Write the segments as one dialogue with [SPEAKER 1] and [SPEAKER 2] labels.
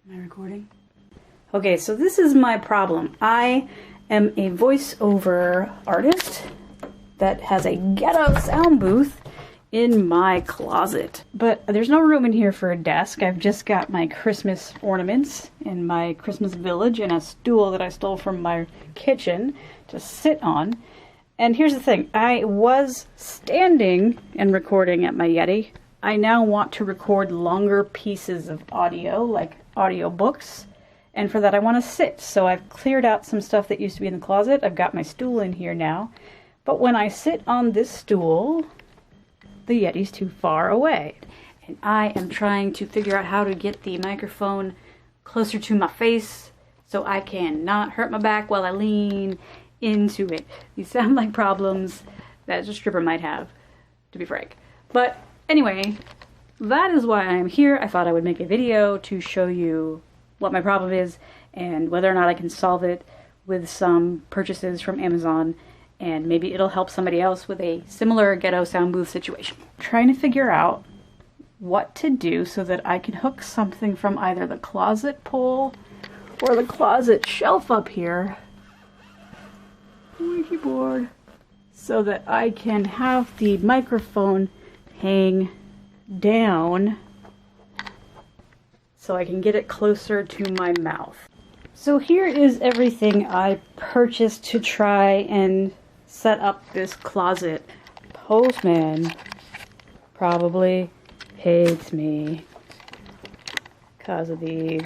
[SPEAKER 1] Am I recording? Okay, so this is my problem. I am a voiceover artist that has a ghetto sound booth in my closet. But there's no room in here for a desk. I've just got my Christmas ornaments in my Christmas village and a stool that I stole from my kitchen to sit on. And here's the thing. I was standing and recording at my Yeti. I now want to record longer pieces of audio, like audiobooks. And for that I want to sit. So I've cleared out some stuff that used to be in the closet. I've got my stool in here now. But when I sit on this stool, the Yeti's too far away. And I am trying to figure out how to get the microphone closer to my face so I can not hurt my back while I lean into it. These sound like problems that a stripper might have, to be frank. But anyway, that is why I am here. I thought I would make a video to show you what my problem is and whether or not I can solve it with some purchases from Amazon, and maybe it'll help somebody else with a similar ghetto sound booth situation. I'm trying to figure out what to do so that I can hook something from either the closet pole or the closet shelf up here, my keyboard, so that I can have the microphone hang down so I can get it closer to my mouth. So here is everything I purchased to try and set up this closet. Postman probably hates me because of these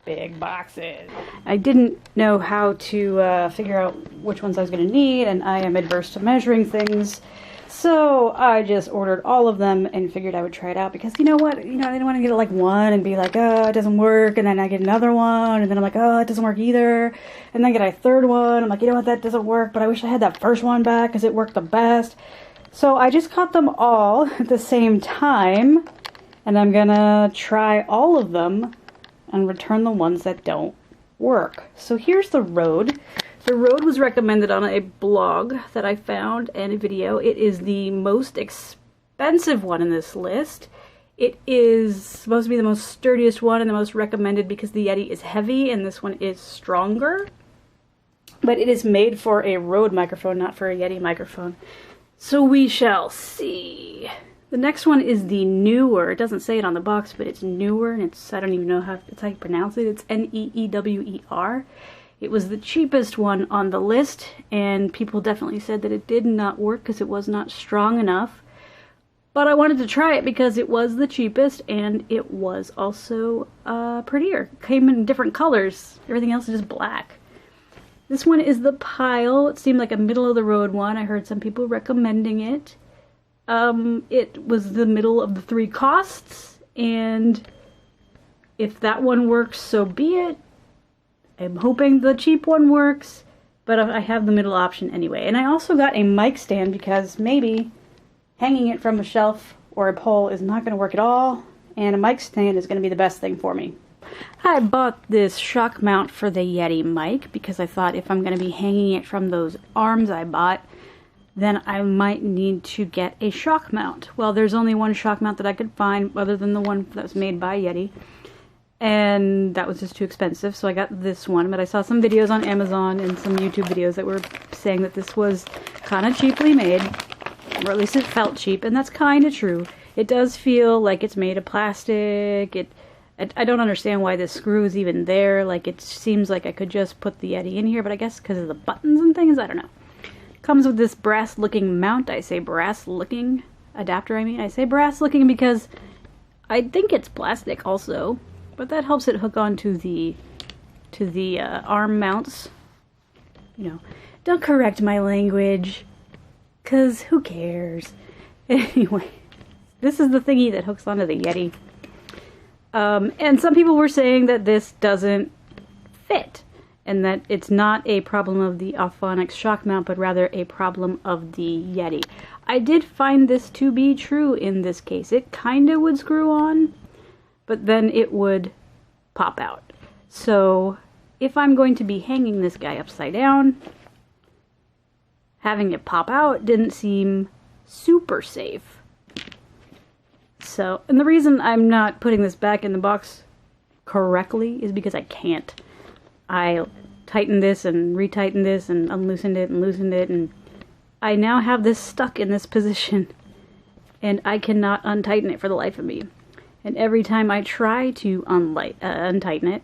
[SPEAKER 1] big boxes. I didn't know how to figure out which ones I was going to need, and I am adverse to measuring things. So I just ordered all of them and figured I would try it out because you know what? I didn't want to get like one and be like, oh, it doesn't work. And then I get another one and then I'm like, oh, it doesn't work either. And then I get a third one. I'm like, you know what? That doesn't work, but I wish I had that first one back because it worked the best. So I just got them all at the same time and I'm gonna try all of them and return the ones that don't work. So here's the Rode. The Rode was recommended on a blog that I found and a video. It is the most expensive one in this list. It is supposed to be the most sturdiest one and the most recommended because the Yeti is heavy and this one is stronger. But it is made for a Rode microphone, not for a Yeti microphone. So we shall see. The next one is the Neewer. It doesn't say it on the box, but it's Neewer, and I don't even know how you pronounce it. It's Neewer. It was the cheapest one on the list, and people definitely said that it did not work because it was not strong enough. But I wanted to try it because it was the cheapest, and it was also prettier. It came in different colors. Everything else is just black. This one is the Pyle. It seemed like a middle-of-the-road one. I heard some people recommending it. It was the middle of the three costs, and if that one works, so be it. I'm hoping the cheap one works, but I have the middle option anyway. And I also got a mic stand because maybe hanging it from a shelf or a pole is not going to work at all, and a mic stand is going to be the best thing for me. I bought this shock mount for the Yeti mic because I thought if I'm going to be hanging it from those arms I bought, then I might need to get a shock mount. Well, there's only one shock mount that I could find other than the one that was made by Yeti. And that was just too expensive, so I got this one. But I saw some videos on Amazon and some YouTube videos that were saying that this was kind of cheaply made, or at least it felt cheap, and that's kind of true. It does feel like it's made of plastic. I don't understand why this screw is even there. Like, it seems like I could just put the Yeti in here, but I guess because of the buttons and things, I don't know. Comes with this brass-looking mount. I say brass-looking adapter, I say brass-looking because I think it's plastic also. But that helps it hook on to the arm mounts. Don't correct my language, cause who cares? Anyway, this is the thingy that hooks onto the Yeti. And some people were saying that this doesn't fit, and that it's not a problem of the Alphonics shock mount, but rather a problem of the Yeti. I did find this to be true in this case. It kinda would screw on, but then it would pop out. So if I'm going to be hanging this guy upside down, having it pop out didn't seem super safe. So, and the reason I'm not putting this back in the box correctly is because I can't. I tightened this and retightened this and unloosened it and loosened it, and I now have this stuck in this position, and I cannot untighten it for the life of me. And every time I try to untighten it,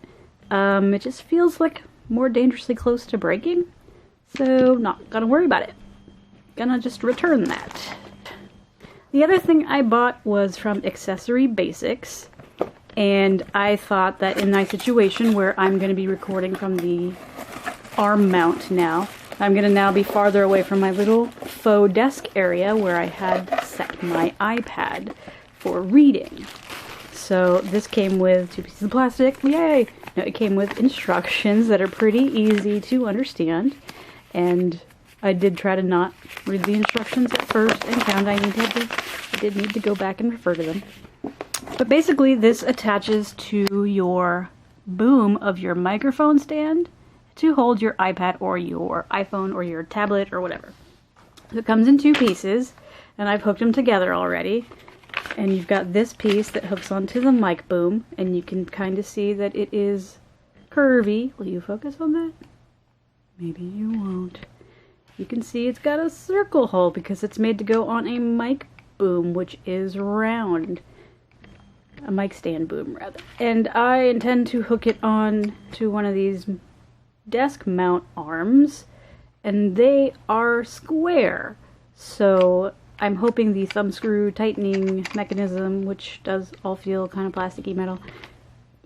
[SPEAKER 1] it just feels like more dangerously close to breaking. So not gonna worry about it. Gonna just return that. The other thing I bought was from Accessory Basics, and I thought that in my situation where I'm going to be recording from the arm mount now, I'm going to now be farther away from my little faux desk area where I had set my iPad for reading. So this came with 2 pieces of plastic, yay! No, it came with instructions that are pretty easy to understand, and I did try to not read the instructions at first and found I did need to go back and refer to them. But basically this attaches to your boom of your microphone stand to hold your iPad or your iPhone or your tablet or whatever. So it comes in 2 pieces, and I've hooked them together already. And you've got this piece that hooks onto the mic boom, and you can kind of see that it is curvy. Will you focus on that? Maybe you won't. You can see it's got a circle hole because it's made to go on a mic boom, which is round. A mic stand boom, rather. And I intend to hook it on to one of these desk mount arms, and they are square. So I'm hoping the thumb screw tightening mechanism, which does all feel kind of plasticky metal,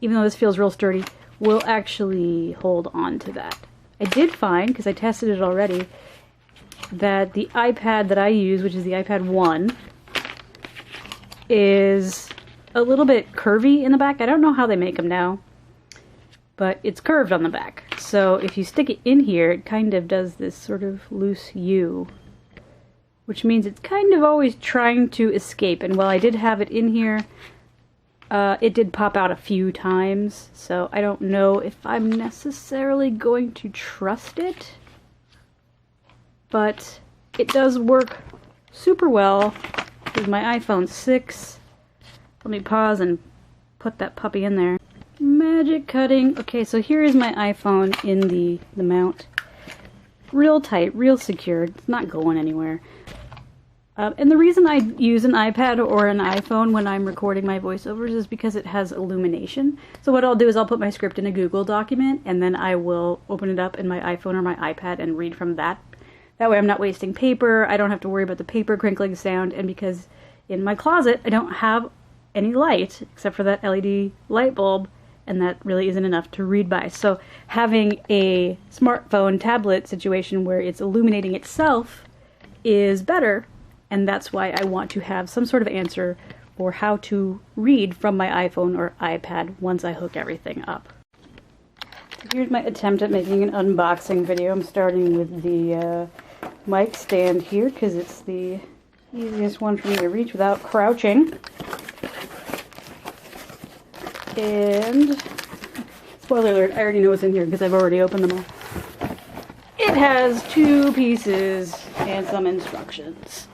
[SPEAKER 1] even though this feels real sturdy, will actually hold on to that. I did find, because I tested it already, that the iPad that I use, which is the iPad 1, is a little bit curvy in the back. I don't know how they make them now, but it's curved on the back. So if you stick it in here, it kind of does this sort of loose U, which means it's kind of always trying to escape. And while I did have it in here, it did pop out a few times, so I don't know if I'm necessarily going to trust it, but it does work super well with my iPhone 6. Let me pause and put that puppy in there. Magic cutting. Okay, so here is my iPhone in the mount. Real tight, real secure. It's not going anywhere. And the reason I use an iPad or an iPhone when I'm recording my voiceovers is because it has illumination. So what I'll do is I'll put my script in a Google document, and then I will open it up in my iPhone or my iPad and read from that. That way I'm not wasting paper, I don't have to worry about the paper crinkling sound, and because in my closet I don't have any light except for that LED light bulb, and that really isn't enough to read by. So having a smartphone tablet situation where it's illuminating itself is better, and that's why I want to have some sort of answer for how to read from my iPhone or iPad once I hook everything up. Here's my attempt at making an unboxing video. I'm starting with the mic stand here because it's the easiest one for me to reach without crouching. And, spoiler alert, I already know what's in here because I've already opened them all. It has 2 pieces and some instructions.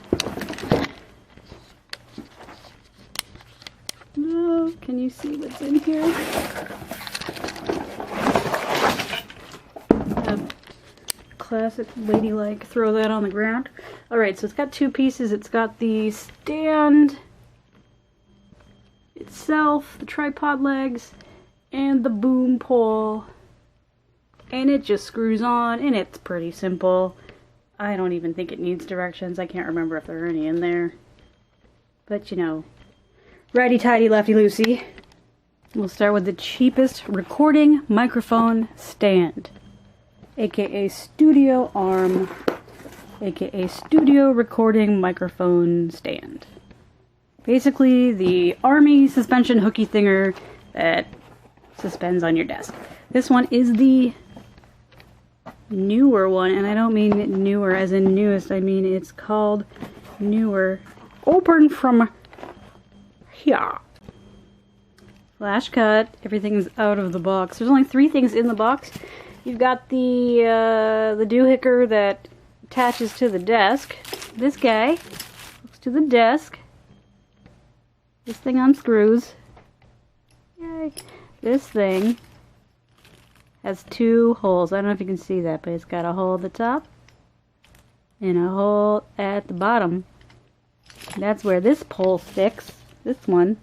[SPEAKER 1] Oh, can you see what's in here? Classic ladylike, throw that on the ground. Alright, so it's got 2 pieces. It's got the stand itself, the tripod legs, and the boom pole. And it just screws on, and it's pretty simple. I don't even think it needs directions. I can't remember if there are any in there. But you know, righty-tighty, lefty-loosey. We'll start with the cheapest recording microphone stand, aka studio arm, aka studio recording microphone stand. Basically the army suspension hooky thinger that suspends on your desk. This one is the newer one, and I don't mean newer as in newest, I mean it's called Neewer. Open from here. Flash cut. Everything's out of the box. There's only 3 things in the box. You've got the doohicker that attaches to the desk. This guy hooks to the desk. This thing unscrews. Yay. this thing has two holes. I don't know if you can see that, but it's got a hole at the top and a hole at the bottom. That's where this pole sticks, this one.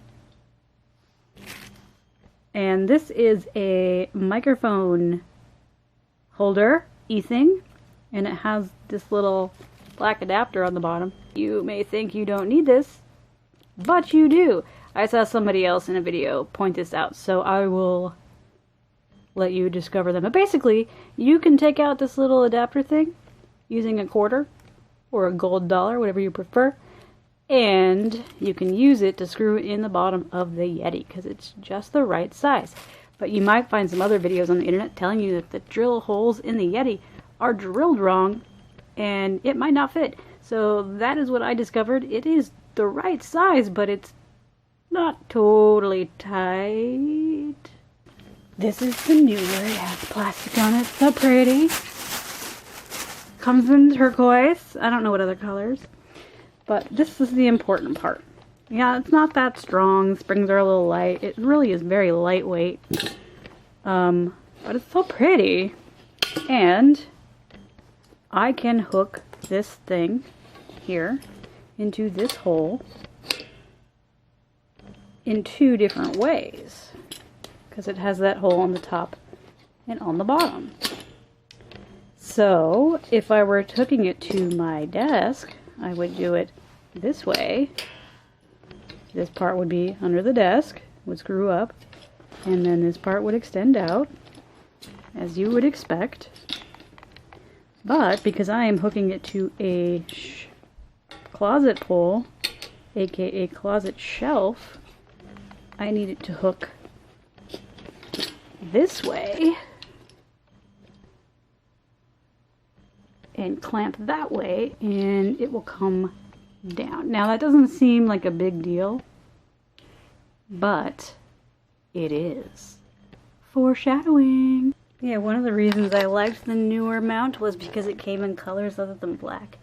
[SPEAKER 1] And this is a microphone holder, e-thing, and it has this little black adapter on the bottom. You may think you don't need this, but you do. I saw somebody else in a video point this out, so I will let you discover them. But basically, you can take out this little adapter thing using a quarter or a gold dollar, whatever you prefer, and you can use it to screw in the bottom of the Yeti because it's just the right size. But you might find some other videos on the internet telling you that the drill holes in the Yeti are drilled wrong and it might not fit. So that is what I discovered. It is the right size, but it's not totally tight. This is the Neewer. It has plastic on it. So pretty. Comes in turquoise. I don't know what other colors. But this is the important part. Yeah, it's not that strong. Springs are a little light. It really is very lightweight. But it's so pretty. And I can hook this thing here into this hole in two different ways. Because it has that hole on the top and on the bottom. So, if I were hooking it to my desk, I would do it this way. This part would be under the desk, would screw up, and then this part would extend out, as you would expect. But, because I am hooking it to a closet pole, aka closet shelf, I need it to hook this way and clamp that way, and it will come down. Now that doesn't seem like a big deal, but it is. Foreshadowing. Yeah, one of the reasons I liked the Neewer mount was because it came in colors other than black.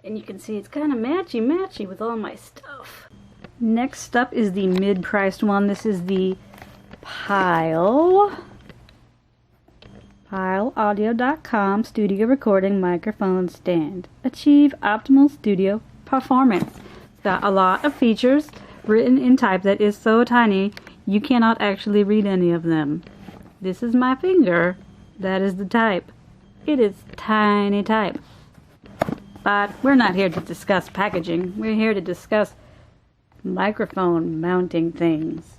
[SPEAKER 1] And you can see it's kind of matchy-matchy with all my stuff. Next up is the mid-priced one. This is the Pyle. PyleAudio.com studio recording microphone stand. Achieve optimal studio performance. It's got a lot of features written in type that is so tiny you cannot actually read any of them. This is my finger. That is the type. It is tiny type. But we're not here to discuss packaging. We're here to discuss microphone mounting things.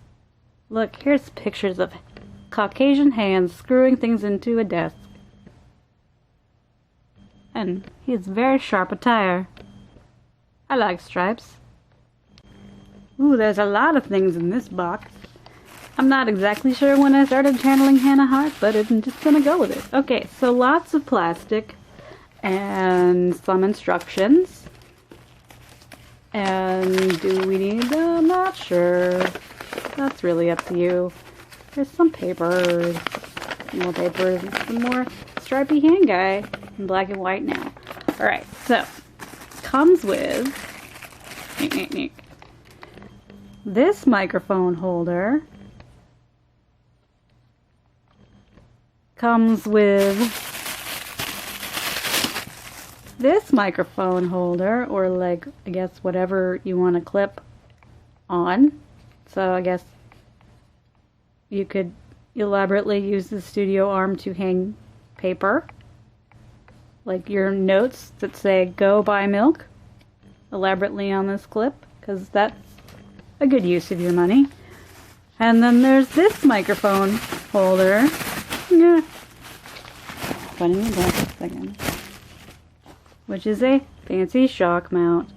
[SPEAKER 1] Look, here's pictures of Caucasian hands screwing things into a desk. And he has very sharp attire. I like stripes. Ooh, there's a lot of things in this box. I'm not exactly sure when I started channeling Hannah Hart, but I'm just gonna go with it. Okay, so lots of plastic and some instructions. And do we need them? I'm not sure. That's really up to you. There's some papers, more papers, and some more stripy hand guy in black and white now. Alright, so, comes with this microphone holder. Comes with this microphone holder, or like, I guess whatever you want to clip on. So I guess you could elaborately use the studio arm to hang paper. Like your notes that say, "Go buy milk," elaborately on this clip, because that's a good use of your money. And then there's this microphone holder. Yeah. Funny about a second. Which is a fancy shock mount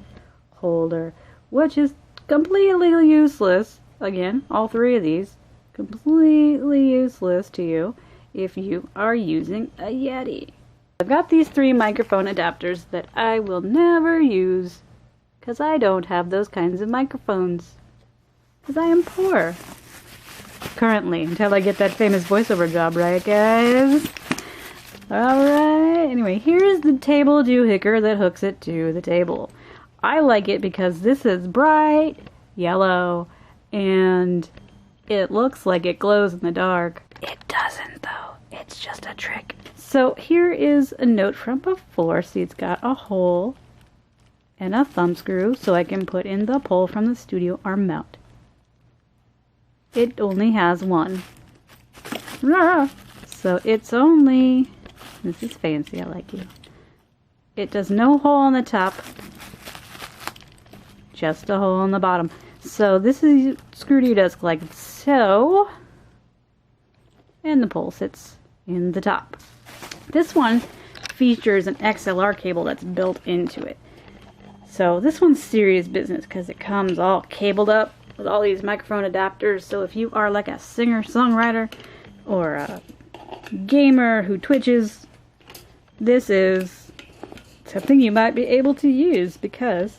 [SPEAKER 1] holder, which is completely useless. Again, all three of these completely useless to you if you are using a Yeti. I've got these three microphone adapters that I will never use because I don't have those kinds of microphones. Because I am poor. Currently, until I get that famous voiceover job, right guys? Alright, anyway, here's the table doohicker that hooks it to the table. I like it because this is bright yellow and It looks like it glows in the dark. It doesn't though. It's just a trick. So here is a note from before. See, it's got a hole and a thumb screw so I can put in the pole from the studio arm mount. It only has one. So it's only, this is fancy, I like you. It does no hole on the top, just a hole on the bottom. So this is screwed to your desk like so, and the pole sits in the top. This one features an XLR cable that's built into it. So this one's serious business because it comes all cabled up with all these microphone adapters. So if you are like a singer-songwriter or a gamer who twitches, this is something you might be able to use because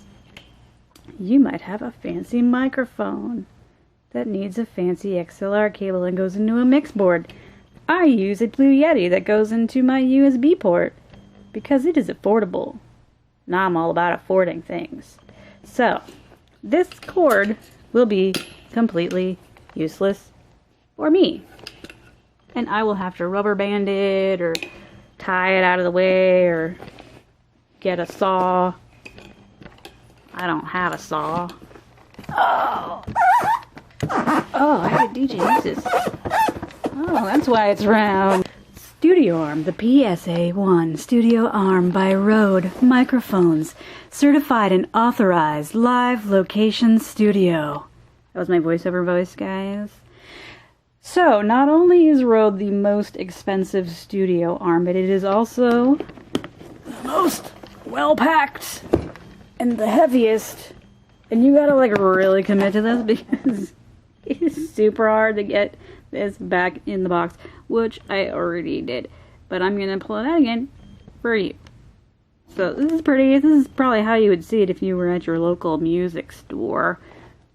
[SPEAKER 1] you might have a fancy microphone that needs a fancy XLR cable and goes into a mix board. I use a Blue Yeti that goes into my USB port because it is affordable. Now I'm all about affording things. So, this cord will be completely useless for me. And I will have to rubber band it or tie it out of the way or get a saw. I don't have a saw. Oh, I could DJ use this. Oh, that's why it's round. Studio Arm, the PSA-1 Studio Arm by Rode Microphones. Certified and authorized live location studio. That was my voiceover voice, guys. So, not only is Rode the most expensive studio arm, but it is also the most well-packed and the heaviest. And you gotta like really commit to this because it is super hard to get this back in the box, which I already did. But I'm gonna pull it out again for you. So this is probably how you would see it if you were at your local music store,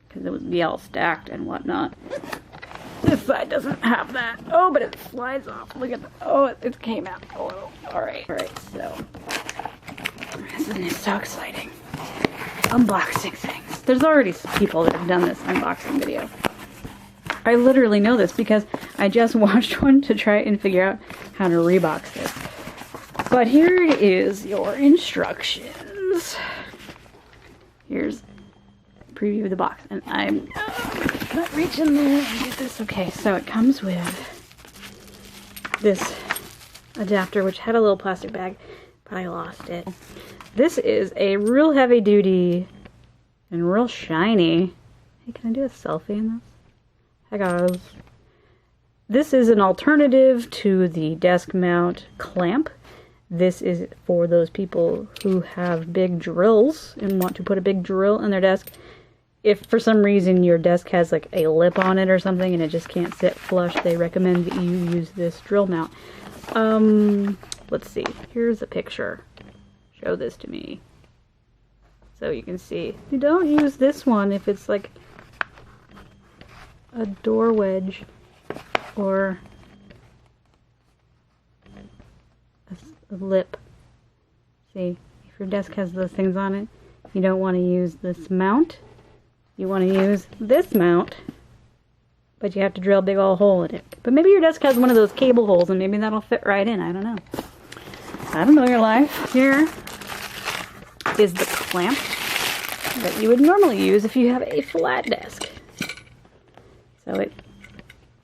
[SPEAKER 1] because it would be all stacked and whatnot. This side doesn't have that. Oh, but it slides off. Look at that. Oh, it came out. Oh, alright, so. Isn't it so exciting? Unboxing things. There's already some people that have done this unboxing video. I literally know this because I just watched one to try and figure out how to rebox this. But here it is, your instructions. Here's a preview of the box, and I'm not reaching there to get this. Okay, so it comes with this adapter, which had a little plastic bag, but I lost it. This is a real heavy duty and real shiny. Hey, can I do a selfie in this? Hi guys. This is an alternative to the desk mount clamp. This is for those people who have big drills and want to put a big drill in their desk. If for some reason your desk has like a lip on it or something and it just can't sit flush, they recommend that you use this drill mount. Let's see. Here's a picture. Show this to me. So you can see. You don't use this one if it's like a door wedge or a lip. See, if your desk has those things on it, you don't want to use this mount. You want to use this mount, but you have to drill a big old hole in it. But maybe your desk has one of those cable holes and maybe that'll fit right in. I don't know. I don't know your life. Here is the clamp that you would normally use if you have a flat desk. So it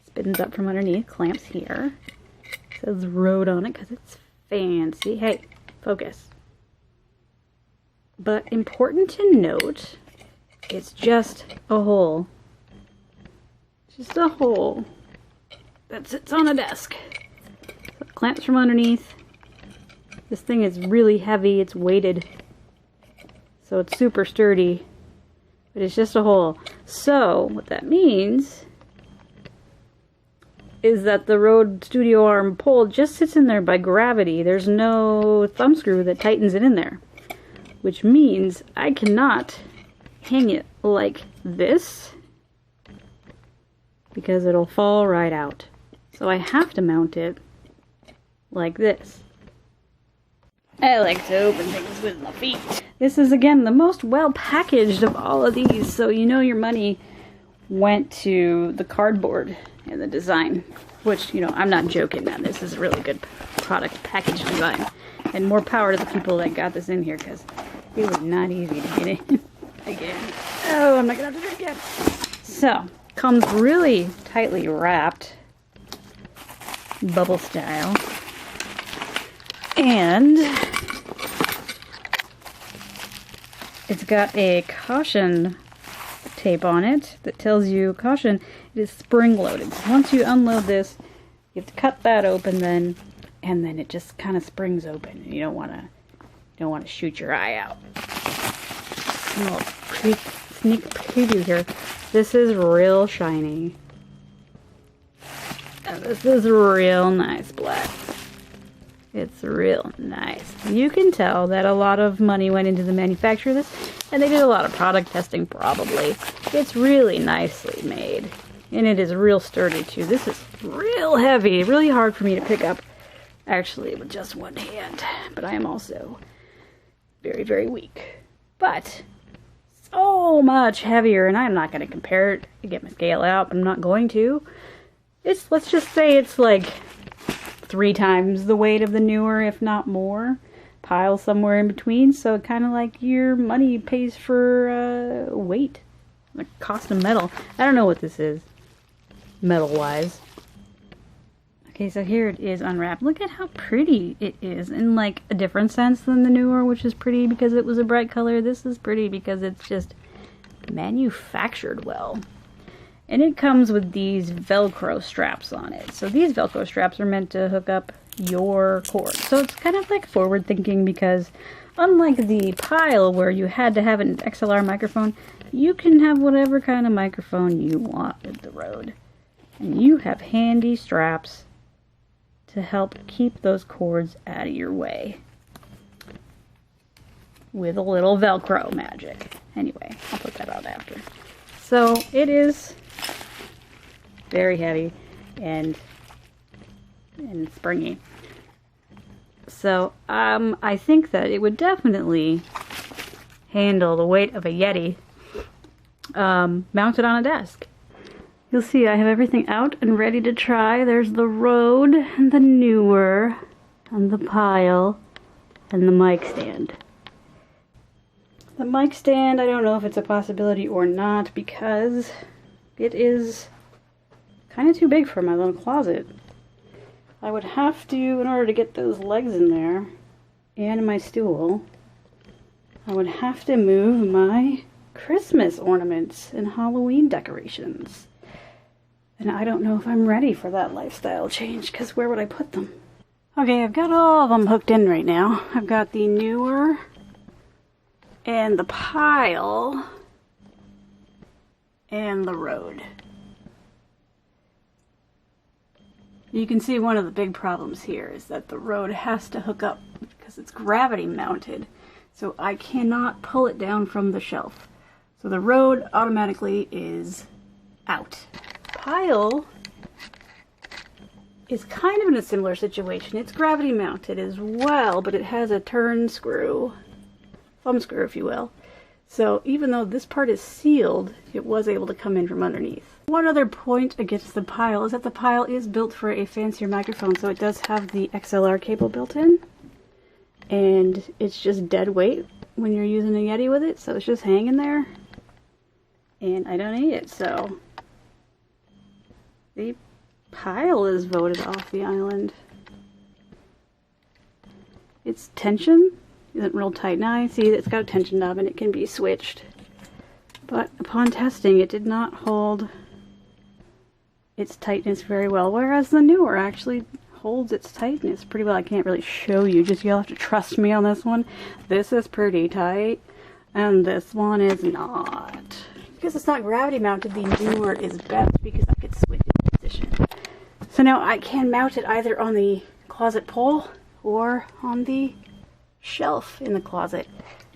[SPEAKER 1] spins up from underneath, clamps here. It says Rode on it because it's fancy. Hey, focus. But important to note, it's just a hole. Just a hole that sits on a desk. So it clamps from underneath. This thing is really heavy, it's weighted. So it's super sturdy. But it's just a hole. So, what that means is that the Rode Studio Arm pole just sits in there by gravity. There's no thumb screw that tightens it in there. Which means I cannot hang it like this because it'll fall right out. So I have to mount it like this. I like to open things with my feet. This is again the most well packaged of all of these, so you know your money went to the cardboard and the design, which, you know, I'm not joking, man. This is a really good product package design. And more power to the people that got this in here, because it was not easy to get in again. Oh, I'm not gonna have to do it again. So, comes really tightly wrapped, bubble style. And it's got a caution tape on it that tells you, caution, it is spring loaded. So once you unload this, you have to cut that open then, and then it just kind of springs open. You don't want to shoot your eye out. A little sneak preview here. This is real shiny. And this is real nice black. It's real nice. You can tell that a lot of money went into the manufacture of this, and they did a lot of product testing probably. It's really nicely made. And it is real sturdy too. This is real heavy, really hard for me to pick up actually with just one hand. But I am also very, very weak. But so much heavier, and I'm not going to compare it to get my scale out. I'm not going to. Let's just say it's like 3 times the weight of the Neewer, if not more. Pyle somewhere in between, so kind of like your money pays for weight. The cost of metal. I don't know what this is, metal-wise. Okay, so here it is unwrapped. Look at how pretty it is in like a different sense than the Neewer, which is pretty because it was a bright color. This is pretty because it's just manufactured well. And it comes with these Velcro straps on it. So these Velcro straps are meant to hook up your cord. So it's kind of like forward thinking, because unlike the Pyle where you had to have an XLR microphone, you can have whatever kind of microphone you want with the Rode. And you have handy straps to help keep those cords out of your way. With a little Velcro magic. Anyway, I'll put that out after. So it is very heavy and springy. So I think that it would definitely handle the weight of a Yeti mounted on a desk. You'll see I have everything out and ready to try. There's the Rode and the Neewer and the Pyle and the mic stand. The mic stand, I don't know if it's a possibility or not, because it is kind of too big for my little closet. I would have to, in order to get those legs in there, and my stool, I would have to move my Christmas ornaments and Halloween decorations. And I don't know if I'm ready for that lifestyle change, because where would I put them? Okay, I've got all of them hooked in right now. I've got the Neewer and the Pyle and the Rode. You can see one of the big problems here is that the Rode has to hook up because it's gravity mounted, so I cannot pull it down from the shelf. So the Rode automatically is out. Pyle is kind of in a similar situation. It's gravity mounted as well, but it has a turn screw, thumb screw if you will. So even though this part is sealed, it was able to come in from underneath. One other point against the Pyle is that the Pyle is built for a fancier microphone, so it does have the XLR cable built in. And it's just dead weight when you're using a Yeti with it, so it's just hanging there. And I don't need it, so the Pyle is voted off the island. Its tension isn't real tight. Now I see that it's got a tension knob and it can be switched. But upon testing, it did not hold its tightness very well, whereas the Neewer actually holds its tightness pretty well. I can't really show you, just you'll have to trust me on this one. This is pretty tight, and this one is not. Because it's not gravity mounted, the Neewer is best because I could switch its position. So now I can mount it either on the closet pole or on the shelf in the closet.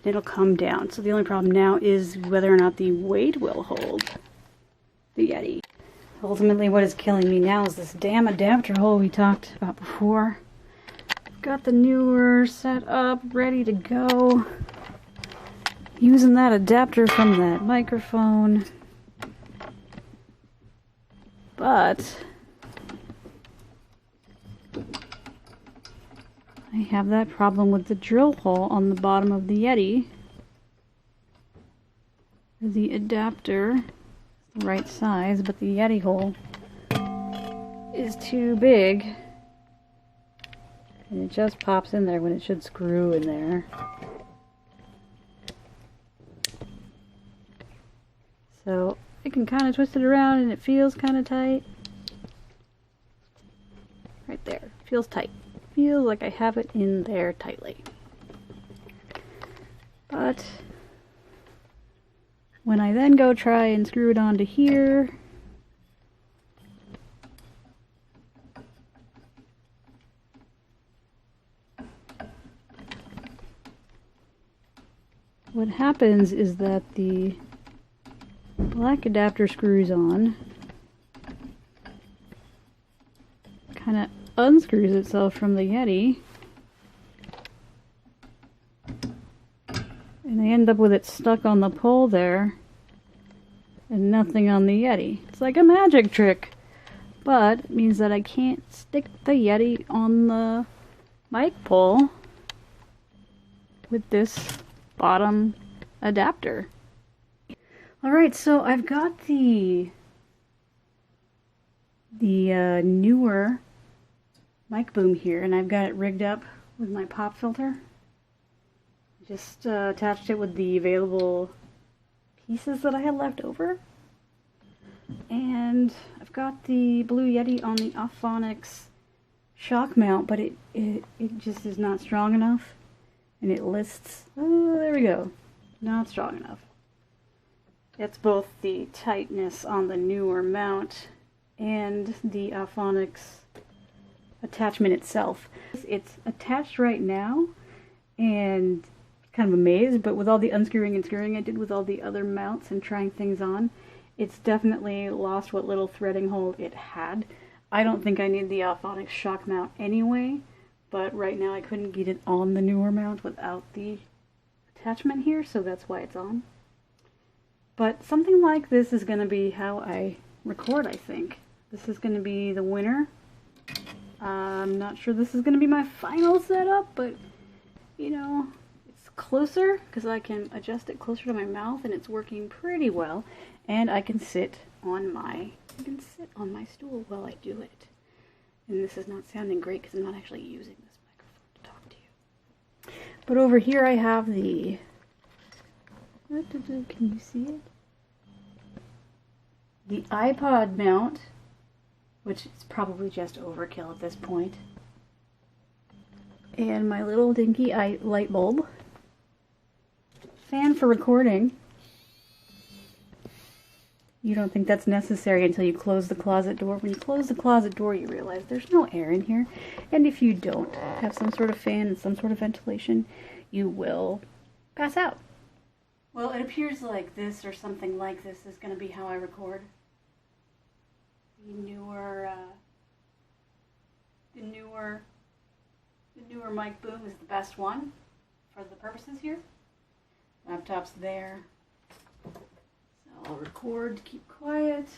[SPEAKER 1] It'll come down. So the only problem now is whether or not the weight will hold the Yeti. Ultimately, what is killing me now is this damn adapter hole we talked about before. Got the Neewer set up, ready to go. Using that adapter from that microphone. But I have that problem with the drill hole on the bottom of the Yeti. The adapter is the right size, but the Yeti hole is too big. And it just pops in there when it should screw in there. So I can kind of twist it around and it feels kind of tight. Right there. Feels tight. Feels like I have it in there tightly. But when I then go try and screw it onto here, what happens is that the black adapter screws on, kind of unscrews itself from the Yeti, and I end up with it stuck on the pole there and nothing on the Yeti. It's like a magic trick, but it means that I can't stick the Yeti on the mic pole with this bottom adapter. Alright, so I've got the Neewer mic boom here, and I've got it rigged up with my pop filter. Just attached it with the available pieces that I had left over. And I've got the Blue Yeti on the Auphonics shock mount, but it just is not strong enough. And it lists, oh, there we go, not strong enough. It's both the tightness on the Neewer mount and the Auphonics attachment itself. It's attached right now, and kind of amazed, but with all the unscrewing and screwing I did with all the other mounts and trying things on, it's definitely lost what little threading hold it had. I don't think I need the Auphonics shock mount anyway, but right now I couldn't get it on the Neewer mount without the attachment here, so that's why it's on. But something like this is going to be how I record, I think. This is going to be the winner. I'm not sure this is going to be my final setup, but, you know, it's closer because I can adjust it closer to my mouth, and it's working pretty well. And I can sit on my stool while I do it. And this is not sounding great because I'm not actually using this microphone to talk to you. But over here I have the... Can you see it? The iPod mount, which is probably just overkill at this point. And my little dinky light bulb. Fan for recording. You don't think that's necessary until you close the closet door. When you close the closet door, you realize there's no air in here. And if you don't have some sort of fan and some sort of ventilation, you will pass out. Well, it appears like this or something like this is going to be how I record. The Neewer mic boom is the best one for the purposes here. Laptop's there. So I'll record to keep quiet.